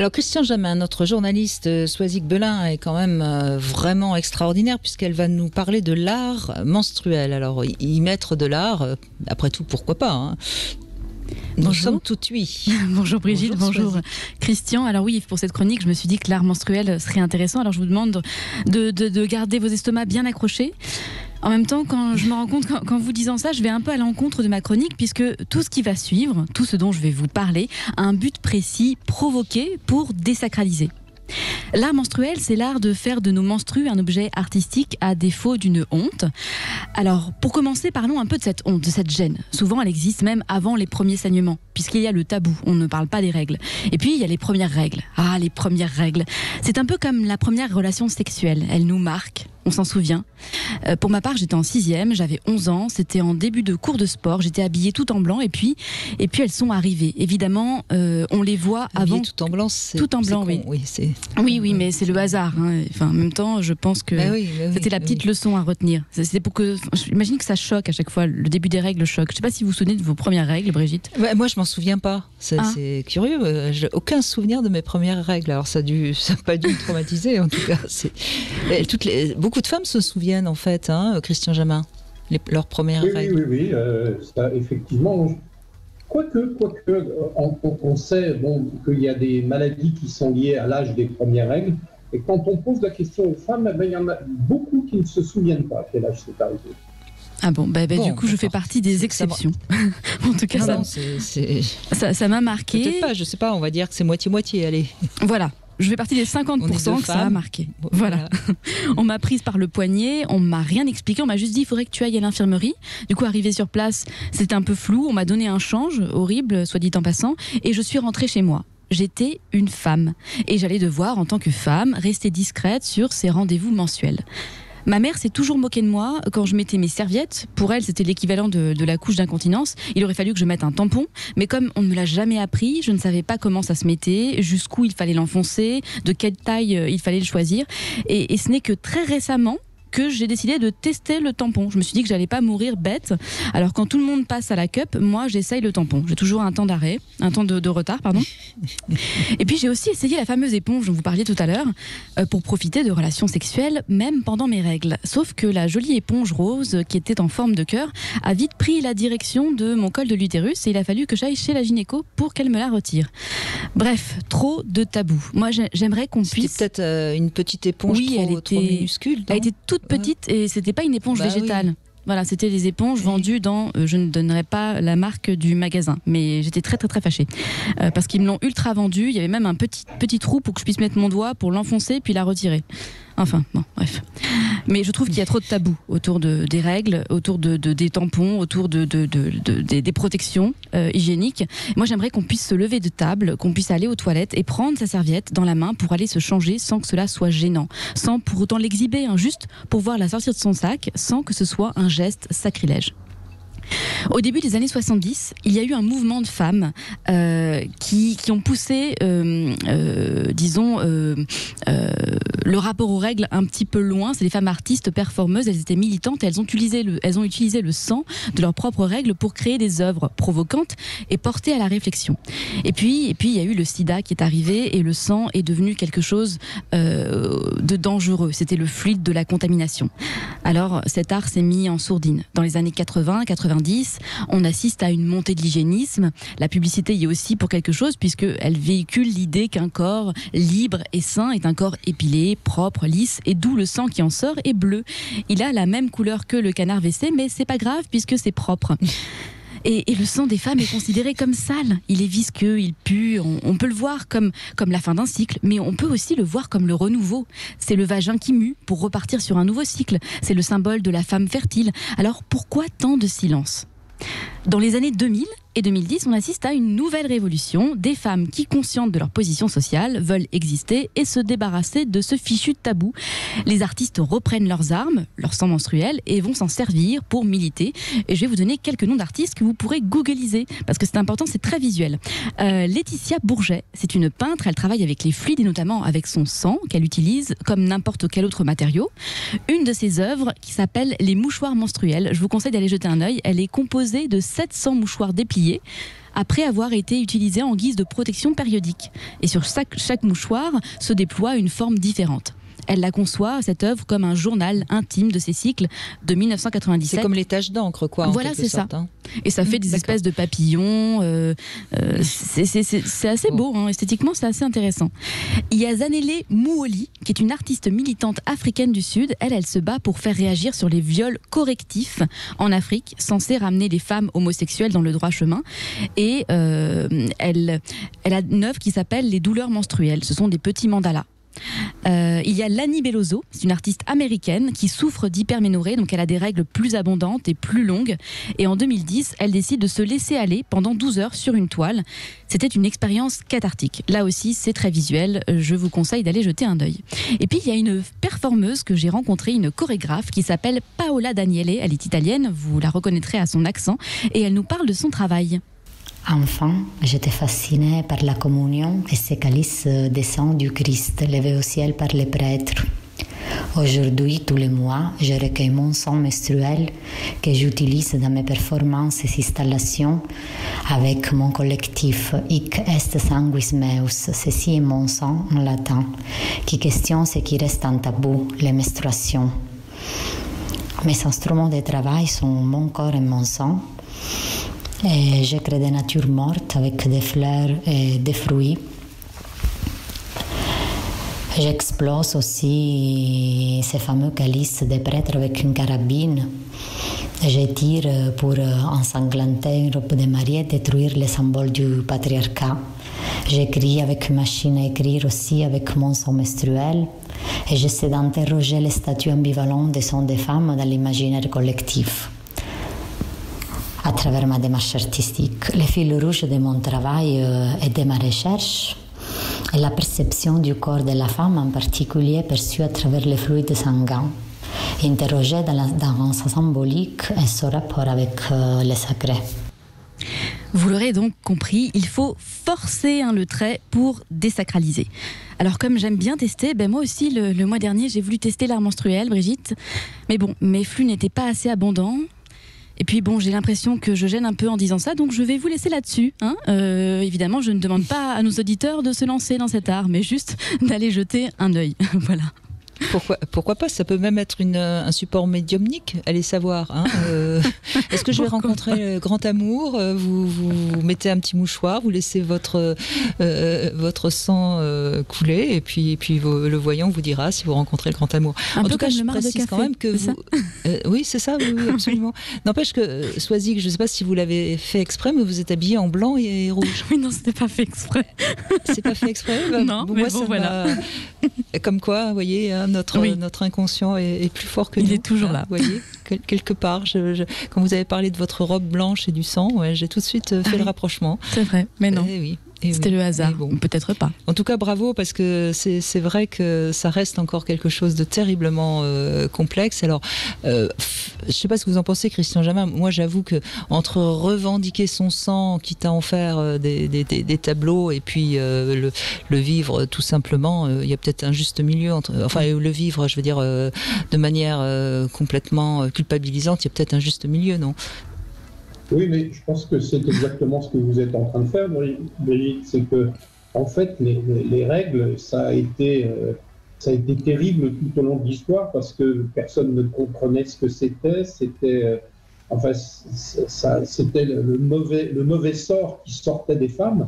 Alors Christian Jamin, notre journaliste Soisic Belin, est quand même vraiment extraordinaire puisqu'elle va nous parler de l'art menstruel. Alors y mettre de l'art, après tout, pourquoi pas, hein. Nous sommes tout oui. Bonjour Brigitte, bonjour Christian. Alors oui, pour cette chronique, je me suis dit que l'art menstruel serait intéressant. Alors je vous demande de garder vos estomacs bien accrochés. En même temps, quand je me rends compte qu'en vous disant ça, je vais un peu à l'encontre de ma chronique, puisque tout ce qui va suivre, tout ce dont je vais vous parler, a un but précis, provoqué pour désacraliser. L'art menstruel, c'est l'art de faire de nos menstrues un objet artistique à défaut d'une honte. Alors, pour commencer, parlons un peu de cette honte, de cette gêne. Souvent, elle existe même avant les premiers saignements, puisqu'il y a le tabou, on ne parle pas des règles. Et puis, il y a les premières règles. Ah, les premières règles. C'est un peu comme la première relation sexuelle. Elle nous marque. On s'en souvient. Pour ma part, j'étais en 6e, j'avais 11 ans, c'était en début de cours de sport, j'étais habillée tout en blanc et puis elles sont arrivées. Évidemment, on les voit avant. Tout en blanc, c'est tout en blanc, oui. Oui, mais c'est le hasard. Hein. Enfin, en même temps, je pense que c'était la petite leçon à retenir. C'était pour que, j'imagine que ça choque à chaque fois. Le début des règles choque. Je ne sais pas si vous vous souvenez de vos premières règles, Brigitte. Moi, je m'en souviens pas. C'est curieux. J'ai aucun souvenir de mes premières règles. Alors ça n'a pas dû me traumatiser en tout cas. Beaucoup de femmes se souviennent en fait, hein, Christian Jamin, leurs premières règles. Oui, ça, effectivement. Quoique, on sait qu'il y a des maladies qui sont liées à l'âge des premières règles. Et quand on pose la question aux femmes, il y en a beaucoup qui ne se souviennent pas à quel âge c'est arrivé. Ah bon, du coup, je fais partie des exceptions. En tout cas, ça m'a marqué. Peut-être pas, je sais pas, on va dire que c'est moitié-moitié, allez. Voilà. Je fais partie des 50% que ça a marqué. Voilà. On m'a prise par le poignet, on m'a rien expliqué, on m'a juste dit il faudrait que tu ailles à l'infirmerie. Du coup, arrivé sur place, c'était un peu flou, on m'a donné un change, horrible, soit dit en passant, et je suis rentrée chez moi. J'étais une femme et j'allais devoir, en tant que femme, rester discrète sur ces rendez-vous mensuels. Ma mère s'est toujours moquée de moi quand je mettais mes serviettes. Pour elle, c'était l'équivalent de la couche d'incontinence. Il aurait fallu que je mette un tampon. Mais comme on ne me l'a jamais appris, je ne savais pas comment ça se mettait, jusqu'où il fallait l'enfoncer, de quelle taille il fallait le choisir. Et ce n'est que très récemment que j'ai décidé de tester le tampon. Je me suis dit que j'allais pas mourir bête. Alors quand tout le monde passe à la cup, moi j'essaye le tampon. J'ai toujours un temps d'arrêt, un temps de retard, pardon. Et puis j'ai aussi essayé la fameuse éponge dont vous parliez tout à l'heure pour profiter de relations sexuelles même pendant mes règles. Sauf que la jolie éponge rose qui était en forme de cœur a vite pris la direction de mon col de l'utérus et il a fallu que j'aille chez la gynéco pour qu'elle me la retire. Bref, trop de tabous. Moi j'aimerais qu'on puisse... C'était peut-être une petite éponge trop minuscule. Elle était toute petite et c'était pas une éponge végétale. Oui. Voilà, c'était des éponges vendues dans, je ne donnerai pas la marque du magasin, mais j'étais très très très fâchée parce qu'ils me l'ont ultra vendue. Il y avait même un petit trou pour que je puisse mettre mon doigt pour l'enfoncer puis la retirer. Enfin, bon, bref. Mais je trouve qu'il y a trop de tabous autour des règles, autour des tampons, autour des protections hygiéniques. Moi, j'aimerais qu'on puisse se lever de table, qu'on puisse aller aux toilettes et prendre sa serviette dans la main pour aller se changer sans que cela soit gênant, sans pour autant l'exhiber, hein, juste pour voir la sortir de son sac, sans que ce soit un geste sacrilège. Au début des années 70, il y a eu un mouvement de femmes qui ont poussé, le rapport aux règles un petit peu loin. C'est des femmes artistes, performeuses, elles étaient militantes et elles ont utilisé le sang de leurs propres règles pour créer des œuvres provocantes et portées à la réflexion. Et puis il y a eu le sida qui est arrivé et le sang est devenu quelque chose de dangereux. C'était le fluide de la contamination. Alors cet art s'est mis en sourdine. Dans les années 80, 90, on assiste à une montée de l'hygiénisme. La publicité y est aussi pour quelque chose puisqu'elle véhicule l'idée qu'un corps libre et sain est un corps épilé, propre, lisse et d'où le sang qui en sort est bleu. Il a la même couleur que le canard WC mais c'est pas grave puisque c'est propre. Et le sang des femmes est considéré comme sale. Il est visqueux, il pue. On peut le voir comme la fin d'un cycle, mais on peut aussi le voir comme le renouveau. C'est le vagin qui mue pour repartir sur un nouveau cycle. C'est le symbole de la femme fertile. Alors pourquoi tant de silence ? Dans les années 2000 et 2010, on assiste à une nouvelle révolution. Des femmes qui, conscientes de leur position sociale, veulent exister et se débarrasser de ce fichu tabou. Les artistes reprennent leurs armes, leur sang menstruel, et vont s'en servir pour militer. Et je vais vous donner quelques noms d'artistes que vous pourrez googliser, parce que c'est important, c'est très visuel. Laetitia Bourget, c'est une peintre, elle travaille avec les fluides et notamment avec son sang, qu'elle utilise comme n'importe quel autre matériau. Une de ses œuvres qui s'appelle Les mouchoirs menstruels. Je vous conseille d'aller jeter un œil. Elle est composée de 700 mouchoirs dépliés après avoir été utilisée en guise de protection périodique. Et sur chaque mouchoir se déploie une forme différente. Elle la conçoit, cette œuvre, comme un journal intime de ses cycles de 1997. C'est comme les taches d'encre, quoi. Voilà, c'est ça. Et ça fait des espèces de papillons. C'est assez beau, hein. Esthétiquement, c'est assez intéressant. Il y a Zanele Muholi, qui est une artiste militante africaine du Sud. Elle se bat pour faire réagir sur les viols correctifs en Afrique, censés ramener les femmes homosexuelles dans le droit chemin. Et elle a une œuvre qui s'appelle Les douleurs menstruelles. Ce sont des petits mandalas. Il y a Lani Belloso, c'est une artiste américaine qui souffre d'hyperménorrhée, donc elle a des règles plus abondantes et plus longues. Et en 2010, elle décide de se laisser aller pendant 12 heures sur une toile. C'était une expérience cathartique. Là aussi, c'est très visuel. Je vous conseille d'aller jeter un œil. Et puis, il y a une performeuse que j'ai rencontrée, une chorégraphe qui s'appelle Paola Daniele. Elle est italienne, vous la reconnaîtrez à son accent. Et elle nous parle de son travail. Enfant, j'étais fascinée par la communion et ces calices de sang du Christ levés au ciel par les prêtres. Aujourd'hui, tous les mois, je recueille mon sang menstruel que j'utilise dans mes performances et installations avec mon collectif Hic est sanguis meus, ceci est mon sang en latin, qui questionne ce qui reste un tabou, les menstruations. Mes instruments de travail sont mon corps et mon sang. Et je crée des natures mortes avec des fleurs et des fruits. J'explose aussi ces fameux calices des prêtres avec une carabine. Je tire pour ensanglanter une robe de mariée et détruire les symboles du patriarcat. J'écris avec une machine à écrire aussi avec mon sang menstruel. Et j'essaie d'interroger les statuts ambivalents des sons des femmes dans l'imaginaire collectif. À travers ma démarche artistique, le fil rouge de mon travail et de ma recherche est la perception du corps de la femme, en particulier perçue à travers les fluides sanguins, interrogée dans sa symbolique et son rapport avec le sacré. Vous l'aurez donc compris, il faut forcer le trait pour désacraliser. Alors comme j'aime bien tester, moi aussi le mois dernier j'ai voulu tester l'art menstruel, Brigitte, mais bon, mes flux n'étaient pas assez abondants. Et puis j'ai l'impression que je gêne un peu en disant ça, donc je vais vous laisser là-dessus. Évidemment, je ne demande pas à nos auditeurs de se lancer dans cet art, mais juste d'aller jeter un œil. Voilà. Pourquoi pas? Ça peut même être un support médiumnique, allez savoir. Est-ce que je vais rencontrer le grand amour? Vous mettez un petit mouchoir, vous laissez votre sang couler, et puis le voyant vous dira si vous rencontrez le grand amour. En tout cas, je précise quand même que vous... oui, c'est ça, oui, absolument. N'empêche que Soisig, je ne sais pas si vous l'avez fait exprès, mais vous êtes habillé en blanc et rouge. Oui, non, c'était pas fait exprès. C'est pas fait exprès? Non, mais bon, voilà. Comme quoi, vous voyez, notre inconscient est plus fort que nous. Il est toujours là. Vous voyez, quelque part. Quand vous avez parlé de votre robe blanche et du sang, j'ai tout de suite fait le rapprochement. C'est vrai, mais non. Oui. C'était le hasard, peut-être pas. En tout cas, bravo, parce que c'est vrai que ça reste encore quelque chose de terriblement complexe. Alors, je ne sais pas ce que vous en pensez, Christian Jamin. Moi, j'avoue que entre revendiquer son sang, quitte à en faire des tableaux, et puis le vivre tout simplement, il y a peut-être un juste milieu le vivre, je veux dire, de manière complètement culpabilisante, il y a peut-être un juste milieu, non? Oui, mais je pense que c'est exactement ce que vous êtes en train de faire, Brigitte. C'est que, en fait, les règles, ça a été terrible tout au long de l'histoire parce que personne ne comprenait ce que c'était. C'était le mauvais sort qui sortait des femmes.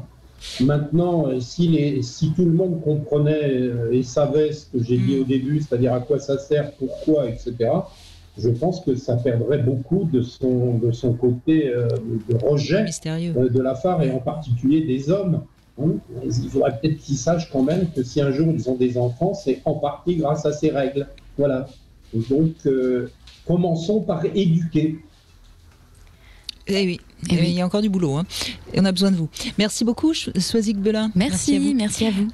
Maintenant, si tout le monde comprenait et savait ce que j'ai dit au début, c'est-à-dire à quoi ça sert, pourquoi, etc., je pense que ça perdrait beaucoup de son côté de rejet de la femme et en particulier des hommes. Il faudrait peut-être qu'ils sachent quand même que si un jour ils ont des enfants, c'est en partie grâce à ces règles. Voilà. Et donc, commençons par éduquer. Eh oui, il y a encore du boulot. Et on a besoin de vous. Merci beaucoup, Soisig Belin. Merci à vous.